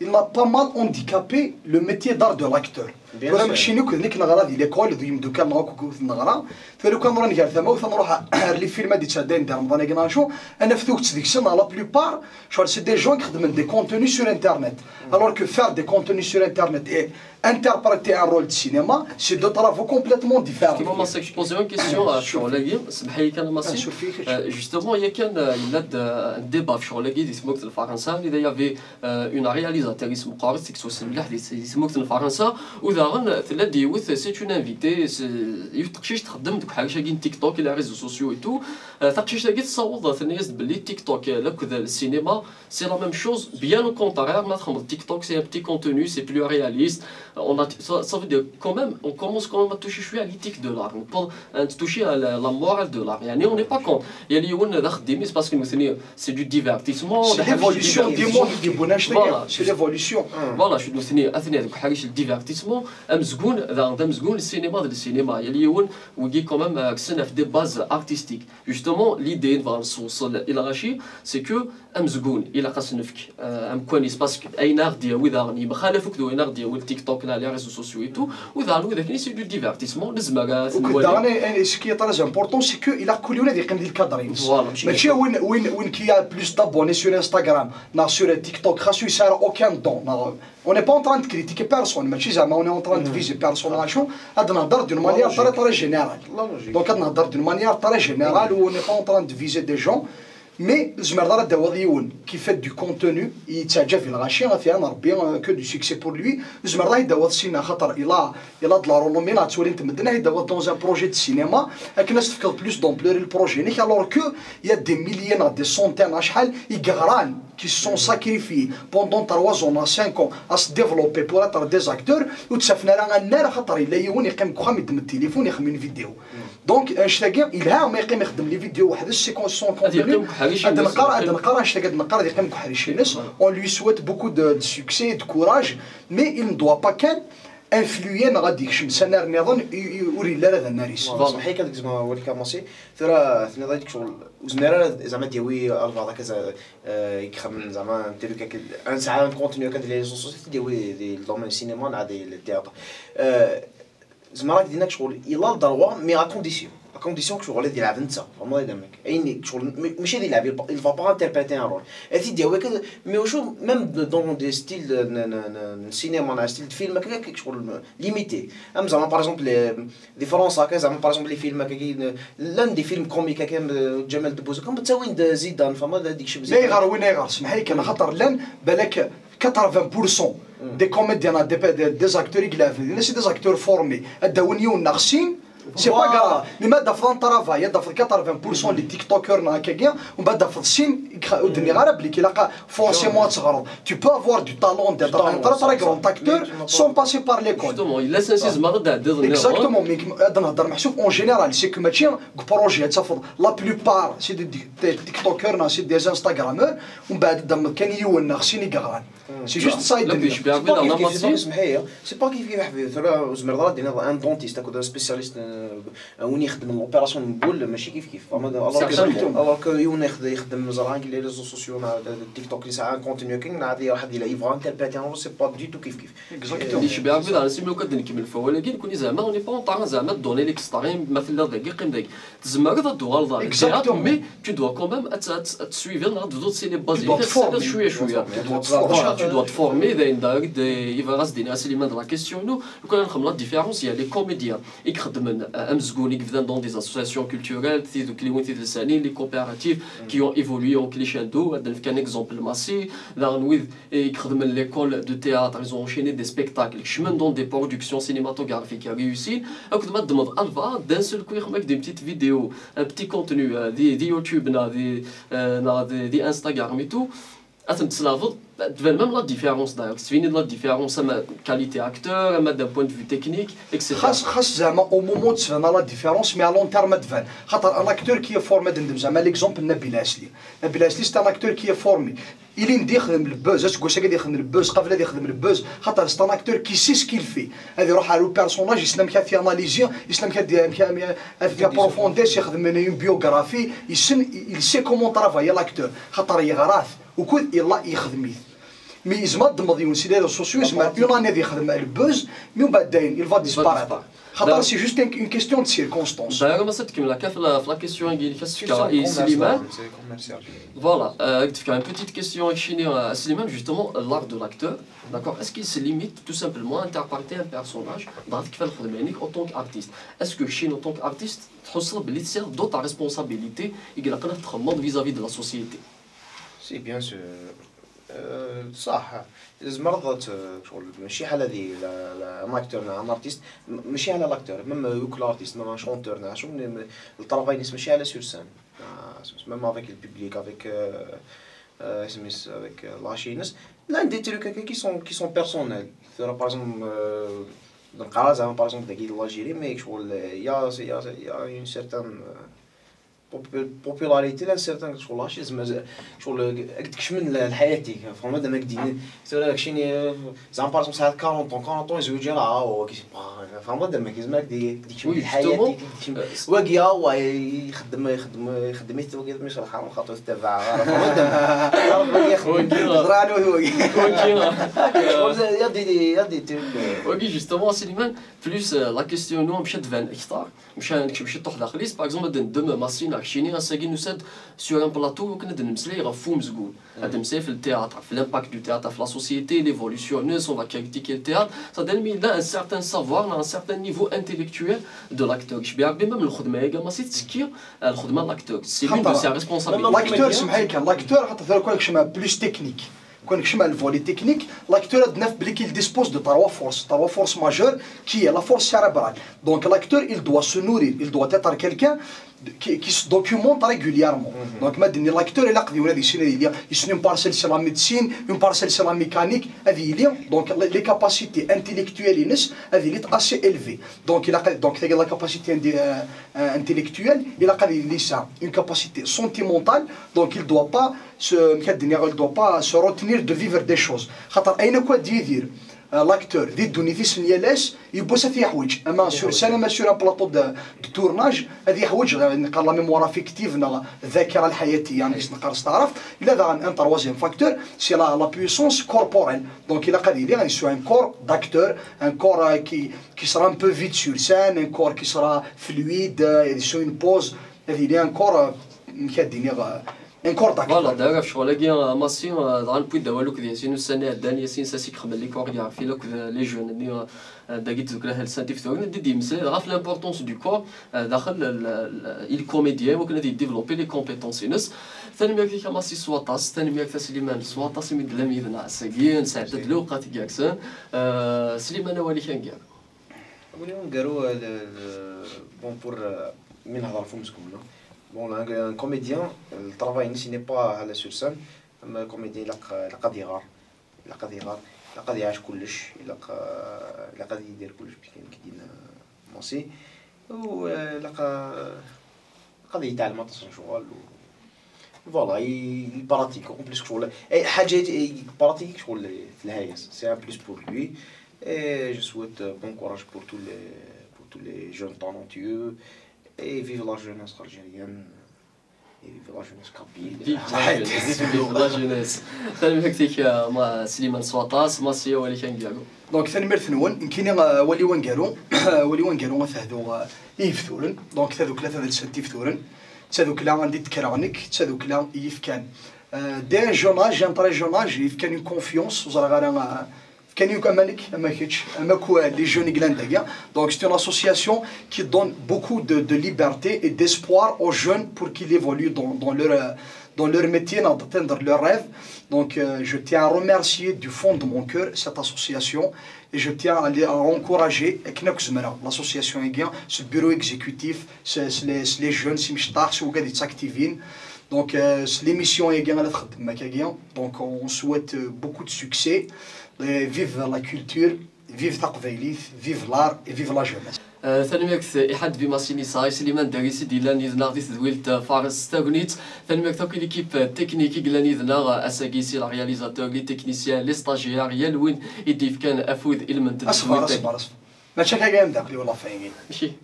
Speaker 6: il m'a pas mal handicapé le métier d'art de l'acteur ولا ماشي نيك نغرا ديال ليكول يمدو كان نغوك نغرا فلو كان راني قال ثما ونروح لي فيلم دي تشادين ندير رمضان كناشو انا فتوكت ديك السنه لا بلوبار شغل سي دي جون كيخدموا دي كونتوني سور انترنت alors que faire des contenus sur internet et interpréter un rôle de cinéma c'est deux travaux complètement différents.
Speaker 1: كيما ساك بوزي اون كيسيون شغل سمح لي كان ماسي جوستومون هي كان يلاد ديبا في شغل دي سموكت الفرنسا اذا يافي اون رياليزاتور اسمه قارص سيكسو سملاح دي سموكت الفرنسا وذا ثلاث ديوث سي اون انفيتي يتقشيش تخدم دوك حاجه كاين تيك توك لي ريزو سوسيو اي تو تقشيش تلقى تصوض ثاني باللي تيك توك لا السينما سي لا ميم شوز بيان او كونترير ما تخمم تيك توك سي ان بتي كونتوني سي بلو رياليست on a ça veut dire quand même on commence quand même à toucher à l'éthique de l'art pour toucher à la morale de l'art يعني on n'est pas contre il y a les يقولنا ذا خديمي parce que c'est du divertissement
Speaker 6: c'est l'évolution du monde دي بوناش c'est l'évolution
Speaker 1: voilà شنو ثاني اثني هذوك حاجه الديفيرتيسمون امزقون ذا مزقون السينما ديال السينما اللي يقول ويجي كومام كسنا في دي باز ارتستيك جوستومون ليدي نوصل الى غاشي سي كو امزقون الى خاص نفك ام كوانيس باسكو اين ار ديال وذا غني بخالفك دو اين ديال تيك توك لا لي ريزو سوسيو اي تو وذا كني سي دو ديفيرتيسمون لزما
Speaker 6: وكذا سكي تري امبورطون سي كو الى كل ولا يقيم ديال الكادرين ماشي وين كيا بلوس دابوني سور انستغرام نا سور تيك توك خاصو يسار اوكان دون on n'est pas en train de critiquer personne ماشي زعما on est en train de viser personnalisation هاد نهضر دون مانيير طري جينيرال دونك هاد نهضر دون مانيير طري جينيرال و on n'est pas en train de viser des gens مي زمر دار داوود يون كي فات دو كونتوني يتعجب في الغاشي غافي انا ربي كو دو سوكسي بور لوي زمر دار داوود سينا خاطر الا د لا رونومينا تولي انت مدنا يداوود دون ان بروجي دو سينما لكن الناس تفكر بلوس دومبلور البروجي نيك الوغ كو يا دي مليون دي سونتين شحال يقغران qui se sont sacrifiés pendant 3 ans, 5 ans à se développer pour être des acteurs ou تسافنا راه النار خاطر الا يون يقيم كخام يدم التليفون يخمم فيديو دونك اشتاق الها ما يقيم يخدم لي فيديو واحد السيكونس سون كونتينيو هذا نقرا اشتاق نقرا يقيم كحريش الناس اون لوي سويت بوكو دو سوكسي دو كوراج مي il ne doit pas كان انفلوي ما غادي يكشم سنار نظن يوري لا هذا الناريس
Speaker 7: صحيح كذاك زعما ولي كامونسي ثرا ثنا ديك شغل وزميرا زعما ديوي الفا كذا يخمم زعما نديرو كاك ان ساعه كونتينيو كان لي سوسيتي ديوي دي دومين السينما نعا دي التياتر زعما راك دينا شغل يلا الدروا مي ا كونديسيون كونديسيون que شغل يلعب انت والله يدمك عيني شغل ماشي يلعب il va pas interpréter un rôle هذه ديوي كذا مي وشو ميم دون دي ستيل السينما نا ستيل فيلم هكاك شغل ليميتي ام زعما باغ اكزومبل دي فرنسا كذا زعما باغ اكزومبل لي فيلم هكاك لان دي فيلم كوميك هكاك جمال دبوزو كم بتساوين زيدان فما هذيك شي
Speaker 6: مزيان لا يغار وين يغار سمح لي كان خاطر لان بالك 80% des comédiens des acteurs يقلافين سي des acteurs formés اداونيو ناقصين سي با غرا لما دافران طرافاي دافر 80% لي تيك توكر هكاكيا ومن بعد دافر السين ودني غير بلي كي لاقا فورسيمون تغرض tu peux avoir du talent d'être un très grand acteur sans passer par l'école
Speaker 1: justement il laisse ainsi زعما غدا
Speaker 6: exactement مي هذا نهضر محسوب اون جينيرال سي كو ماشي بروجي تفضل لا بلوبار سي دي تيك توكر سي دي انستغرامور ومن بعد كان يون خصني يقران سي جوست سايد
Speaker 1: باش بيع بيض
Speaker 7: اسمح لي سي با كيف حبيبي ثرا زمر دينا ان دونتيست هكذا سبيسياليست وين يخدم الاوبيراسيون نقول ماشي كيف الوغ كو يون يخدم زعما لي ريزو سوسيو مع تيك توك اللي ساعه كونتينيو كاين عادي واحد الى يفغان انتربريتي ان سي با دي تو كيف
Speaker 1: اللي شبع بيض على سيمو كدن كيما ولكن كوني زعما اوني با طون زعما دوني ليكستريم مثلا داك يقيم داك تزعما غدا دوال دار مي tu dois quand même تسويفي نهضروا سي لي بازي شويه tu dois te former il va rester assez les mains dans la question nous quand on regarde la différence il y a les comédiens ils خدمن امزغوني viennent dans des associations culturelles les coopératives qui ont évolué en Clichéndo un exemple massif dans ils خدمن l'école de théâtre ils ont enchaîné des spectacles chemin dans des productions cinématographiques réussies donc ما demande alva d'un seul coup يخمك des petites vidéos un petit contenu des YouTube des Instagram et tout أتم تسلافض تبان ميم لا ديفيرونس دايركت تفيني لا ديفيرونس اما كاليتي اكتور اما دان بوين دو في تكنيك اكسيتيرا
Speaker 6: خاص زعما او مومون تفان لا ديفيرونس مي ا لون تيرم تفان خاطر ان اكتور كي فورمي ندم زعما ليكزومبل نبيل عسلي سي ان اكتور كي فورمي إلي ندي يخدم البوز تقول شي قاعد يخدم البوز قبل هذا يخدم البوز خاطر سي ان اكتور كي سي سكيل في هذا يروح على البيرسوناج يسلم كان في اناليزي يسلم كان في بروفونديس يخدم من بيوغرافي يسن سي كومون طرافاي لاكتور خاطر يغراث وكل يلا يخدميه مي زعما دمضيون سي لي سوسيو زعما اون اني يخدم البوز مي من بعد داين il va disparaître خاطر سي جوست اون كيستيون دو سيركونستانس
Speaker 1: داير ما كيما في لا كيسيون ديال كاع سليمان فوالا قلت فيك une petite question à Slimane justement l'art de l'acteur d'accord est-ce qu'il se limite tout simplement à interpréter un personnage dans كيف الخدمه يعني en tant qu'artiste est-ce que chez en tant qu'artiste تحس بلي تسير دو تا ريسبونسابيلتي يقدر تخمم vis-à-vis de la société
Speaker 7: سي بيان سور صح لازم مرضت شغل ماشي حال هذه لا اكتور نا ارتيست ماشي على لاكتور ميم يوك لارتيست ميم شونتور نا شغل الطرافاي نيس ماشي على سور سان ميم افيك البوبليك افيك اسميس افيك لاشينس لا دي تروك كي سون بيرسونيل باغ اكزومبل نقرا زعما باغ اكزومبل داك لاجيري مي شغل يا اون سيرتان بوبولاريتي لان سيرتان شغل شي زعما شغل تكش من حياتك فما دام كدين ترى داكشي زعما باغ ساعات 40 طون يزوج راه فما دام زعما ديك من حياتك واقيا ويخدم يتوقف مش راه خاطر تبع فما دام يخدم رانو
Speaker 1: يدي justement Slimane plus la question nous مشات فان اكثر مشى طوح داخليس باغ اكزومبل دم ماسينا كشيني اساكي نساد سور ان بلاطو كنا نمسلي غا فوم زغول هذا مساي في التياتر في لامباكت دو تياتر في لا سوسيتي ليفولوسيونيس اون فا كريتيكي التياتر سا دانمي لا ان سارتان سافوار ان سارتان نيفو انتيليكتويل دو لاكتور كشبيع بما من الخدمه يا ماشي تسكير الخدمه لاكتور سي لون دو سي ريسبونسابيلتي
Speaker 6: لاكتور سمحي كان لاكتور حتى ثرا كون كشما بلوس تكنيك كون كشما الفولي تكنيك لاكتور دناف بلي كيل ديسبوز دو trois forces majeures qui est la force cérébrale. Donc l'acteur il doit se nourrir, il doit être quelqu'un qui se documente régulièrement. Donc maintenant l'acteur il a une parcelle sur la médecine, une parcelle sur la mécanique, donc les capacités intellectuelles sont assez élevées. Donc il a la capacité intellectuelle, il a une capacité sentimentale, donc il ne doit pas se retenir de vivre des choses. لاكتور ذي الدوني في سنيالاس يبوس في حوايج اما سور سنه ما سور بلاطو دو تورناج هذه حوايج نقال لا ميموار افيكتيف الذاكره الحياتيه يعني باش نقدر تعرف الا ذا ان تروازيام فاكتور سي لا بويسونس كوربوريل دونك الا قادر يدير سو ان كور داكتور ان كور كي سرا ان بو فيت سور سان ان كور كي سرا فلويد سو اون بوز هذه ان كور كاديني
Speaker 1: فوالا دايره في شغل كي ماسي دغا البويد داوالو كذا سينو السنه الدانيه سين ساسي خمل لي كور يعرف في لوك لي جون اللي داكيت دوك لا سانتيف ثورن دي مسل دغا في لامبورطونس دو كور داخل الكوميديان وكنا ديفلوبي لي كومبيتونسينس ثاني مياك ديك ماسي سواطاس ثاني مياك سليمان سواطاس من دلاميذنا ساكين سعدت لوقات كاكسن سليمان والي كان كاع
Speaker 7: اليوم قالوا بون بور من هضر فمس كله Bon, un comédien, le travail ici n'est pas à la sur scène, mais un comédien il a يعيش كلش، il a يدير كلش كي دينا ماشي، و قد يتعلم تصنع شغل، فوالا يبراتيك أو بليس شغل، أي حاجة يبراتيك شغل في النهاية، c'est un plus pour lui، et je souhaite bon courage pour tous les jeunes talentueux. Et vive la jeunesse algérienne, et vive la jeunesse kabyle.
Speaker 1: Vive la jeunesse. ثاني مكتيك مع سليمان سواطاس ماسيا ولي كان كاعو.
Speaker 6: دونك ثاني مرثنون يمكن ولي وين قالوا مثهدو يفثورن دونك ثادوك ثلاثه ديال السنت يفثورن تادوك لا غادي تكرانك تادوك لا يفكان دي جوناج ان طري جوناج يفكان اون كونفيونس وزرا غير كان يوكا مالك ما كيتش اما كوا لي جون غلانداكيا دونك سي اون اسوسياسيون كي دون بوكو دو ليبرتي اي ديسبوار aux jeunes pour qu'ils évoluent dans leur métier, dans d'atteindre leurs rêves. Donc je tiens à remercier du fond de mon cœur cette association et je tiens à encourager l'association EGIA, ce bureau exécutif, les jeunes, qui s'activent. Donc l'émission EGIA, donc on souhaite beaucoup de succès. Vive la culture, vive Taqbaylit, vive l'art et vive la jeunesse.
Speaker 1: ثاني ماكس إحد في ماسيني صاي سليمان داريسي ديلاني ناغدي تدويلت فارس تاغنيت ثاني ماك توكي ليكيب تكنيكي قلاني ذنا اساكيسي لا رياليزاتور لي تكنيسيان لي ستاجيار يا وين يديف كان افوذ المنت
Speaker 6: اصبر ما شكا كاين داك والله فاهمين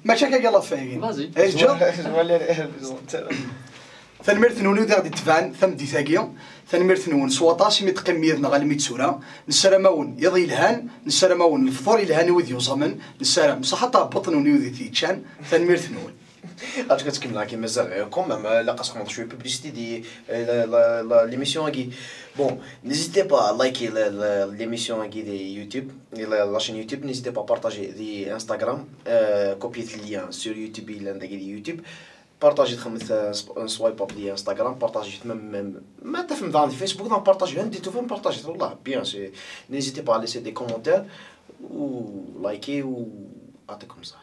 Speaker 6: ما شكا كاين الله فاهمين
Speaker 1: فازي
Speaker 6: ثاني مرثنون غادي تفعن ثم دي ثاقيه ثاني مرثنون سواطاس متقميرنا غا الميتسورا نسرماون يضي الهان نسرماون الفطور الهان وذ يوزمن نسرم صحطا بطنون وذ تيتشان ثاني مرثنون
Speaker 7: اش كتكمل لك مازال كومام لا قاسكم شويه بوبليسيتي دي ليميسيون كي bon n'hésitez pas à liker l'émission de YouTube la chaîne YouTube n'hésitez pas à partager des Instagram copier le lien sur YouTube YouTube بارطاجي تخمس سوايب اب لي انستغرام بارطاجي même ما تفهم dans Facebook dans partager عندي تو فهم بارطاجي والله bien c'est n'hésitez pas à laisser des commentaires ou liker ou عطيكم صح.